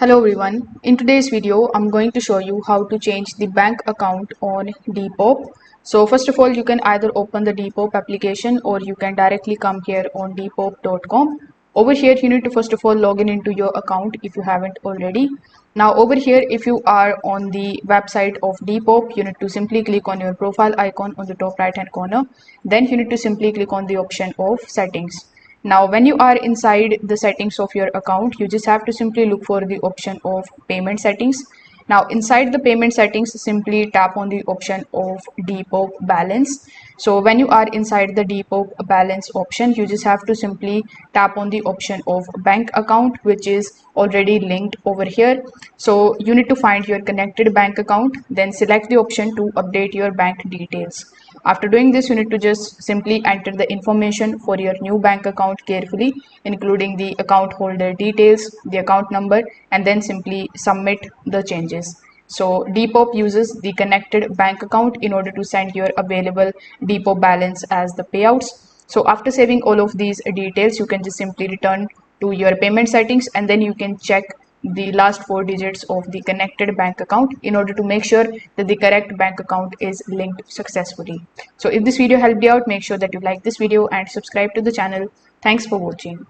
Hello everyone. In today's video, I'm going to show you how to change the bank account on Depop. So first of all, you can either open the Depop application or you can directly come here on depop.com. Over here, you need to first of all log in into your account if you haven't already. Now over here, if you are on the website of Depop, you need to simply click on your profile icon on the top right hand corner. Then you need to simply click on the option of settings. Now, when you are inside the settings of your account, you just have to simply look for the option of payment settings. Now, inside the payment settings, simply tap on the option of Depop balance. So when you are inside the Depop balance option, you just have to simply tap on the option of bank account, which is already linked over here. So you need to find your connected bank account, then select the option to update your bank details. After doing this, you need to just simply enter the information for your new bank account carefully, including the account holder details, the account number, and then simply submit the changes. So Depop uses the connected bank account in order to send your available Depop balance as the payouts. So after saving all of these details, you can just simply return to your payment settings and then you can check the last four digits of the connected bank account in order to make sure that the correct bank account is linked successfully. So if this video helped you out, make sure that you like this video and subscribe to the channel. Thanks for watching.